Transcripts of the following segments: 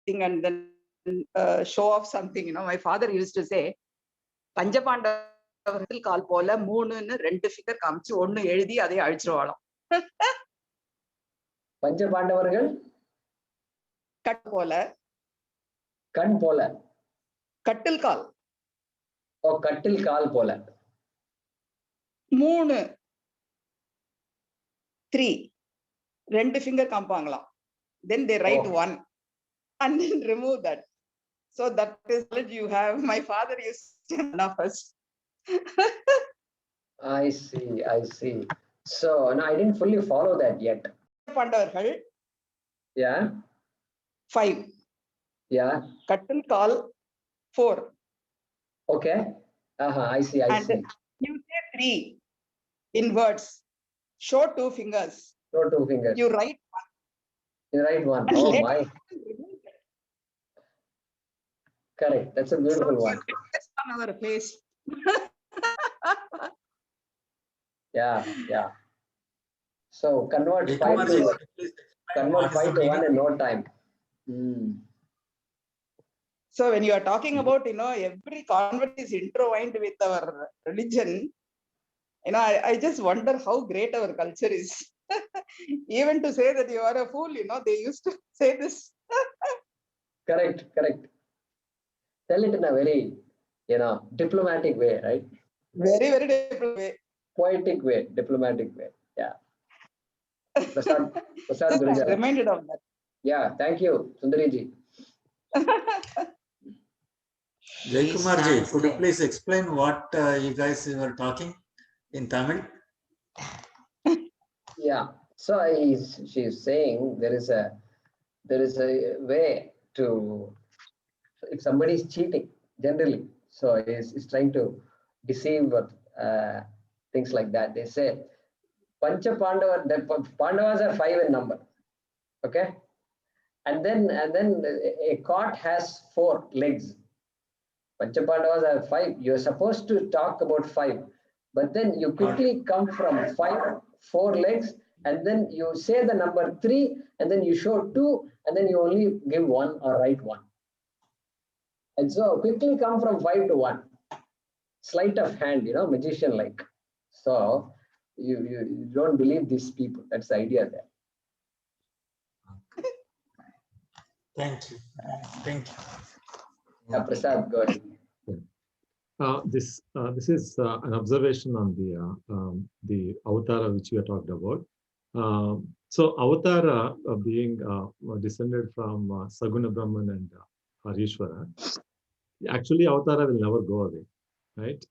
thing and then show off something. My father used to say, பஞ்சபாண்டவர்கள் கால் போல 3ன்னு 2 figure காமிச்சு 1 எழுதி அதை அழிச்சிருவாளாம். பஞ்சபாண்டவர்கள் கட் போல, கண் போல, கட்டில் கால், ஓ கட்டில் கால் போல, 3 3 2 finger காமிப்பாங்களாம். Then they write 1 and then remove that. So that is what you have. My father used to enough first. I see. So no, I didn't fully follow that yet. Pandavargal. Yeah. 5. Yeah. Kattal call 4. Okay. I see. And you say 3 in words. Show 2 fingers. Show 2 fingers. You write 1. You write 1. And oh my. Correct. That's a beautiful one. That's on our face. Yeah. So convert 5 to 1 in no time. So when you are talking about, every convert is intertwined with our religion, I just wonder how great our culture is. Even to say that you are a fool, they used to say this. Correct. Tell it in a very, diplomatic way, right? Very, very diplomatic way. Poetic way, diplomatic way. Yeah. Prasad Just reminded of that. Yeah, thank you, Sundariji. Jaykumarji, could you please explain what you guys were talking in Tamil? Yeah. So she's saying there is a way to, if somebody is cheating generally, so he's trying to deceive things like that. They say Pancha Pandava, the Pandavas are 5 in number. Okay. And then a cart has 4 legs. Pancha Pandavas are 5. You're supposed to talk about 5, but then you quickly come from 4 legs, and then you say the number 3, and then you show 2, and then you only give 1 or write 1. And so quickly come from 5 to 1. Sleight of hand, magician like. So you don't believe these people. That's the idea there. Thank you. Yeah, Prasad, go ahead. This is an observation on the avatara which we are talking about. So avatara being descended from Saguna Brahman and Harishwara. Actually, avatara will never go away, right?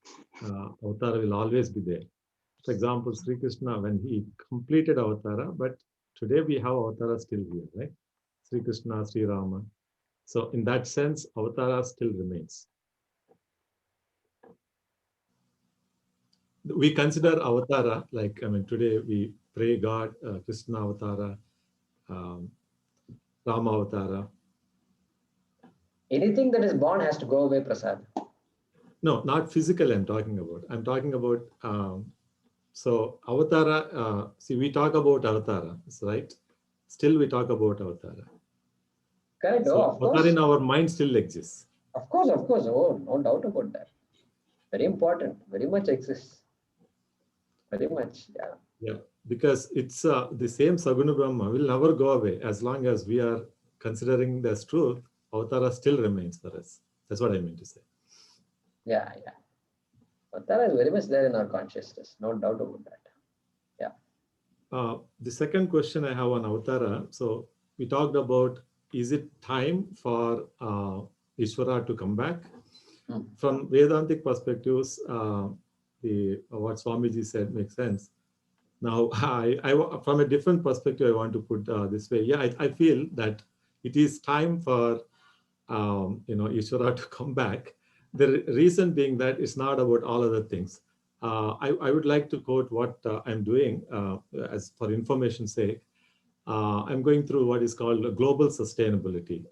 Avatara will always be there. For example, Sri Krishna, when he completed avatara, but today we have avatara still here, right? Sri Krishna, Sri Rama. So in that sense, avatara still remains. We consider avatara like, today we pray God, Krishna avatara, Rama avatara. Anything that is born has to go away, Prasad. No, not physical I'm talking about. I'm talking about, so avatara, see, we talk about avatara, right? Still we talk about avatara. Correct. So of course. Avatara in our mind still exists. Of course. Oh, no doubt about that. Very important. Very much exists. Very much, yeah. Yeah, because it's the same Saguna Brahma will never go away as long as we are considering this truth. Avatara still remains for us. That's what I mean to say. Yeah. Avatara is very much there in our consciousness. No doubt about that. Yeah. The second question I have on avatara. So we talked about, is it time for Ishvara to come back? From Vedantic perspectives, what Swamiji said makes sense. Now, I from a different perspective, I want to put this way. Yeah, I feel that it is time for Ishvara to come back. The reason being that it's not about all other things. I would like to quote what I'm doing as for information's sake. I'm going through what is called global sustainability.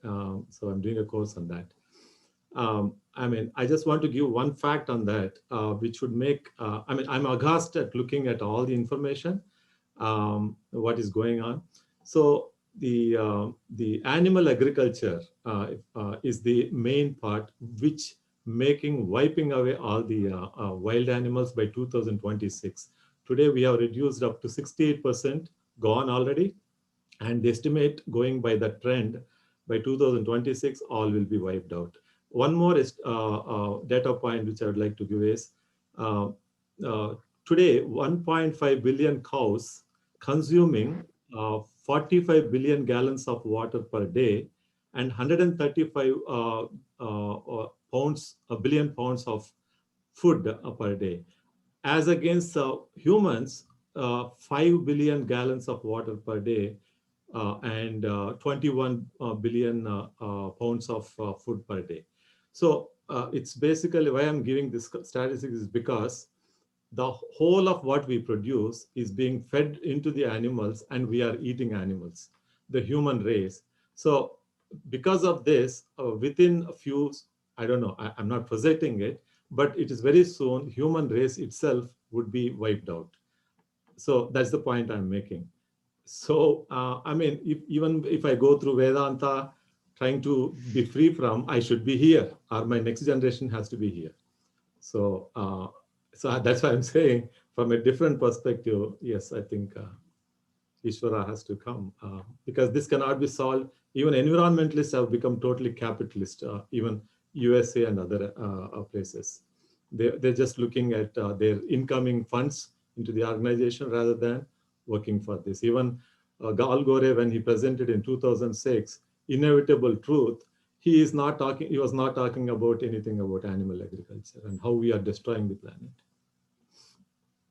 So I'm doing a course on that. I just want to give one fact on that, which would make, I'm aghast at looking at all the information, what is going on. So the animal agriculture is the main part which wiping away all the wild animals by 2026. Today we have reduced up to 68% gone already, and they estimate going by the trend by 2026 all will be wiped out. One more data point which I would like to give is uh, today 1.5 billion cows consuming 45 billion gallons of water per day and 135 a billion pounds of food per day, as against humans, 5 billion gallons of water per day and 21 billion pounds of food per day. So it's basically why I'm giving this statistics is because the whole of what we produce is being fed into the animals and we are eating animals, the human race. So because of this, within a few, I don't know, I'm not projecting it, but it is very soon human race itself would be wiped out. So that's the point I'm making. So, I mean, even if I go through Vedanta, trying to be free from, I should be here, or my next generation has to be here. So, so that's why I'm saying from a different perspective, yes, I think Ishvara has to come because this cannot be solved. Even environmentalists have become totally capitalist, even USA and other places. They're just looking at their incoming funds into the organization rather than working for this. Even Al Gore, when he presented in 2006, Inevitable Truth, he was not talking about anything about animal agriculture and how we are destroying the planet.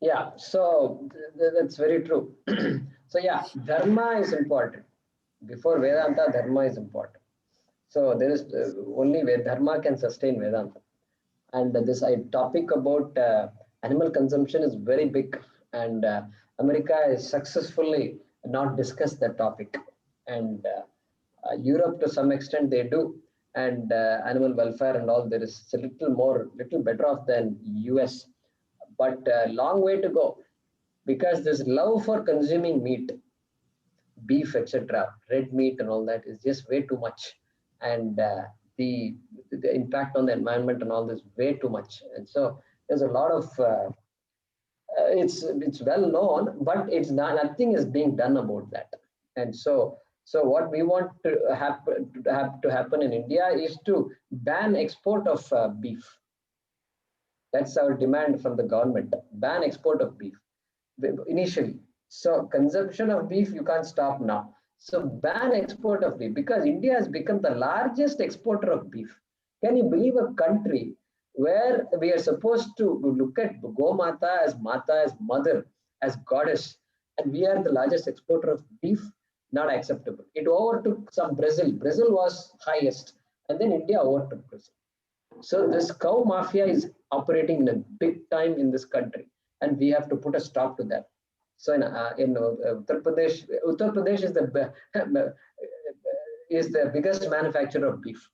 Yeah, so that's very true. So yeah, dharma is important. Before Vedanta, dharma is important. So there is only where dharma can sustain Vedanta. And this topic about animal consumption is very big. And America has successfully not discussed that topic. And Europe, to some extent, they do. And animal welfare and all, there is a little better off than US. But a long way to go, because this love for consuming meat, beef, etc., red meat and all that is just way too much. And the impact on the environment and all this way too much. And so there's a lot of, it's well known, but it's not, nothing is being done about that. And so what we want to happen in India is to ban export of beef. That's our demand from the government. Ban export of beef initially. So consumption of beef, you can't stop now. So ban export of beef because India has become the largest exporter of beef. Can you believe a country where we are supposed to look at Mata, as mother, as goddess, and we are the largest exporter of beef? Not acceptable. It overtook some Brazil. Brazil was highest, and then India overtook Brazil. So this cow mafia is operating in a big time in this country, and we have to put a stop to that. So in Uttar Pradesh is the biggest manufacturer of beef.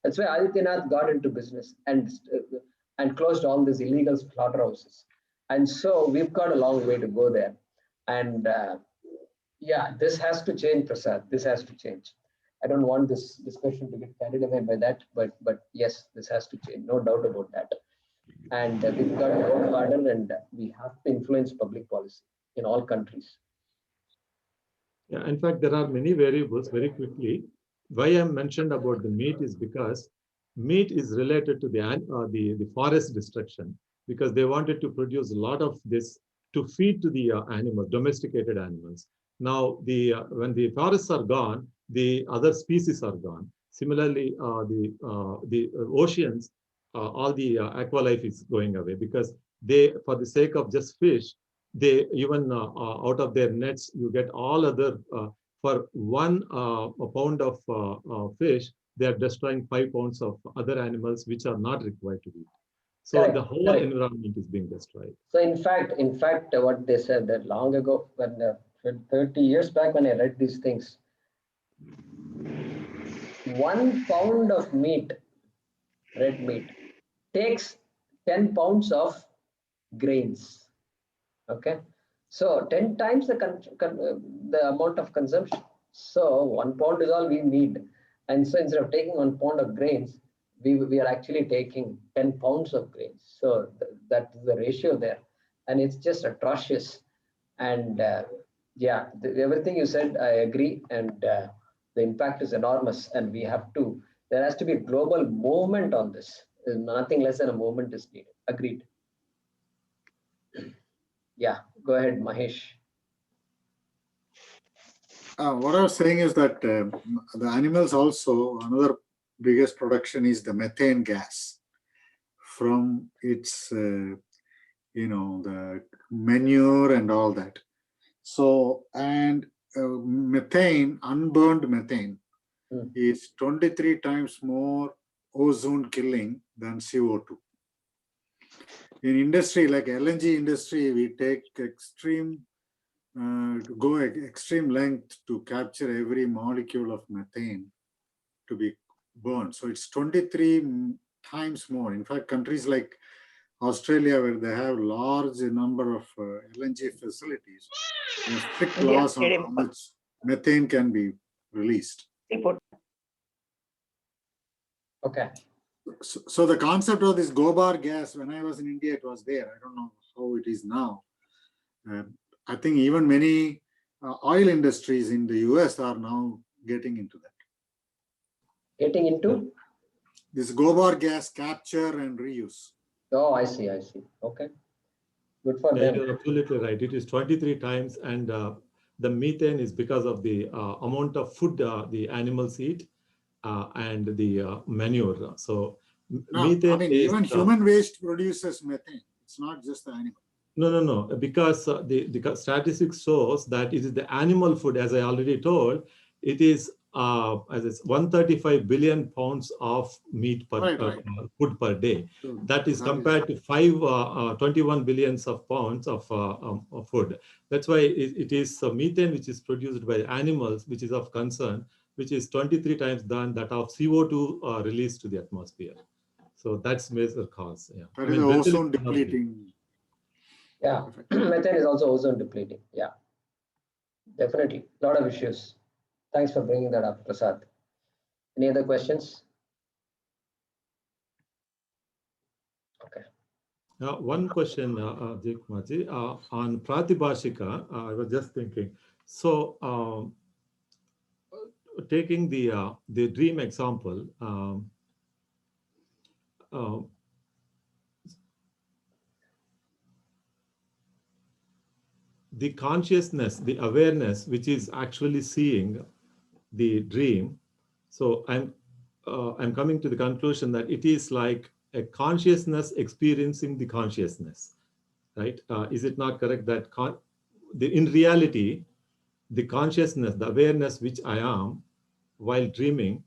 That's why Adityanath got into business and closed all these illegal slaughterhouses. And so we've got a long way to go there. And yeah, this has to change, Prasad. This has to change. I don't want this discussion to get carried away by that, but yes, this has to change. No doubt about that. And we've got to work harder, and we have to influence public policy in all countries. Yeah, in fact, there are many variables. Very quickly, why I mentioned about the meat is because meat is related to the forest destruction, because they wanted to produce a lot of this to feed to the animals, domesticated animals. Now, when the forests are gone, the other species are gone. Similarly, the oceans, all the aqua life is going away because they, for the sake of just fish, they even out of their nets, you get all other, for one pound of fish, they are destroying 5 pounds of other animals which are not required to eat. So correct, the whole correct environment is being destroyed. So in fact, what they said that long ago, when 30 years back when I read these things, 1 pound of meat, red meat, takes 10 pounds of grains. Okay, so 10 times the amount of consumption. So 1 pound is all we need. And so instead of taking 1 pound of grains, we are actually taking 10 pounds of grains. So that's the ratio there. And it's just atrocious. And yeah, everything you said, I agree. And the impact is enormous. And there has to be a global movement on this. Nothing less than a movement is needed. Agreed. Yeah, go ahead, Mahesh. What I was saying is that the animals also, another biggest production is the methane gas from its, the manure and all that. So, and methane, unburned methane, is 23 times more ozone killing than CO2. In industry like LNG industry, we take extreme length to capture every molecule of methane to be burned. So it's 23 times more. In fact, countries like Australia, where they have large number of LNG facilities, there's strict laws on how much methane can be released. Okay. So the concept of this gobar gas, when I was in India, it was there. I don't know how it is now. I think even many oil industries in the US are now getting into that. Getting into? This gobar gas capture and reuse. Oh, I see. Okay. Good for them. You're absolutely right. It is 23 times, and the methane is because of the amount of food the animals eat and the manure. So methane, I mean, even human waste produces methane. It's not just the animal. No. Because the statistics shows that it is the animal food, as I already told, it is as it's 135 billion pounds of meat per food per day. That is compared to 21 billions of pounds of food. That's why it is methane which is produced by animals, which is of concern, which is 23 times than that of CO2 released to the atmosphere. So that's major cause. Yeah. That is ozone depleting. Yeah, methane is also ozone depleting. Yeah, definitely. A lot of issues. Thanks for bringing that up, Prasad. Any other questions? Okay. One question, Jaykumarji, on Pratibhashika, I was just thinking. So, taking the dream example, the consciousness, the awareness, which is actually seeing the dream. So I'm coming to the conclusion that it is like a consciousness experiencing the consciousness, right? Is it not correct that in reality, the consciousness, the awareness which I am while dreaming,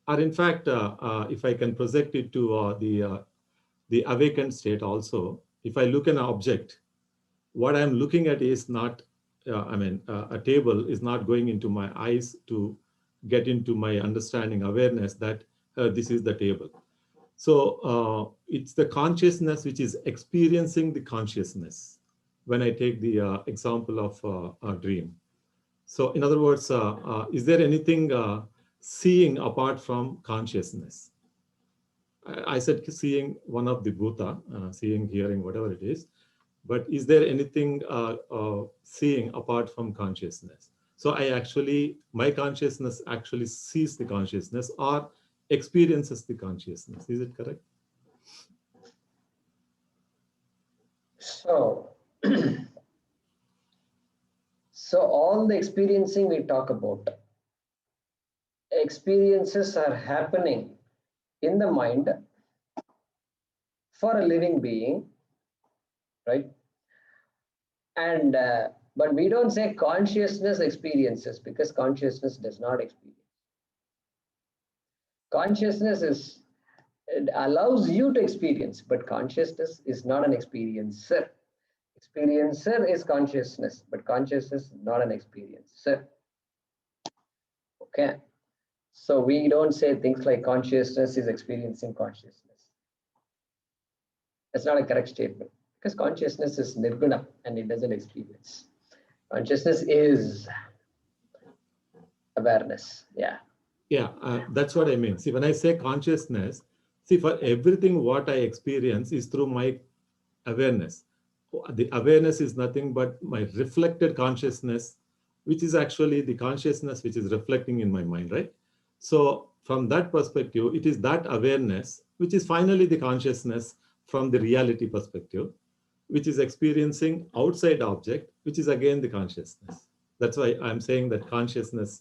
are in fact, if I can project it to the awakened state also, if I look at an object, what I'm looking at is not, a table is not going into my eyes to get into my understanding, awareness that this is the table. So it's the consciousness which is experiencing the consciousness when I take the example of a dream. So in other words, is there anything seeing apart from consciousness? I said seeing one of the bhuta, seeing, hearing, whatever it is. But is there anything seeing apart from consciousness? So my consciousness actually sees the consciousness or experiences the consciousness. Is it correct? So, so all the experiencing we talk about, experiences are happening in the mind for a living being, right? And but we don't say consciousness experiences, because consciousness does not experience. Consciousness it allows you to experience, but consciousness is not an experiencer. Experiencer is consciousness, but consciousness is not an experiencer. Okay, so we don't say things like consciousness is experiencing consciousness. That's not a correct statement, because consciousness is nirguna and it doesn't experience. Consciousness is. awareness. Yeah. Yeah, that's what I mean. See, when I say consciousness, see, for everything what I experience is through my awareness. The awareness is nothing but my reflected consciousness, which is actually the consciousness which is reflecting in my mind, right? So from that perspective, it is that awareness, which is finally the consciousness from the reality perspective, which is experiencing outside object, which is again the consciousness. That's why I'm saying that consciousness,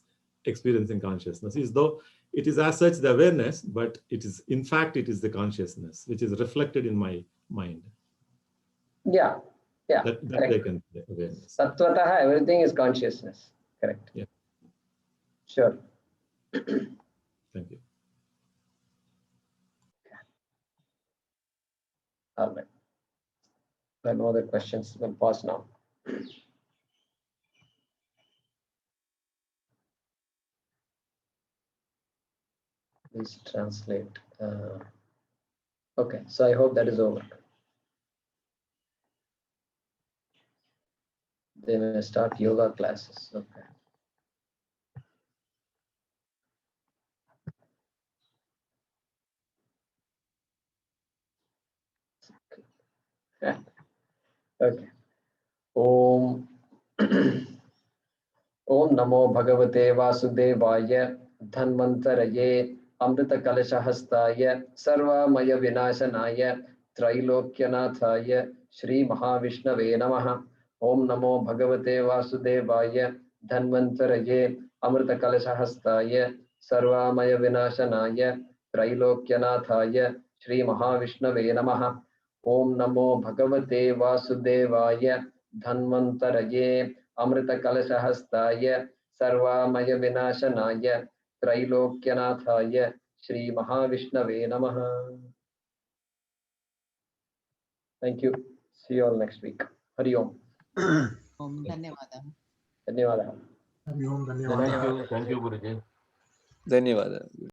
experiencing consciousness, is though it is as such the awareness, but it is, in fact, it is the consciousness, which is reflected in my mind. Yeah. Yeah. That Correct. they can say awareness. Tattvataha, everything is consciousness. Correct. Yeah. Sure. Thank you. All right. There are no other questions. We'll pause now. Please translate. Okay, so I hope that is over. They may start yoga classes. Okay. Okay. Om Om Namo Bhagavate Vasudevaya Dhanvantaraye Amrita Kalashahastaya Sarva Maya Vinashanaya Trilokyanathaya Shri Mahavishnave Namaha. Om Namo Bhagavate Vasudevaya Dhanvantaraye Amrita Kalashahastaya Sarva Maya Vinashanaya Trilokyanathaya Shri Mahavishnave Namaha. Om Namo Bhagavate Vasudevaya Dhanvantaraye Amrita Kalashahastaya Sarvamaya Vinashanaya Trilokyanathaya Shri Mahavishnave Namaha. Thank you. See you all next week. Hari Om. ಧನ್ಯವಾದ. Dhanyavada. Thank you, Guruji. ಧನ್ಯವಾದ.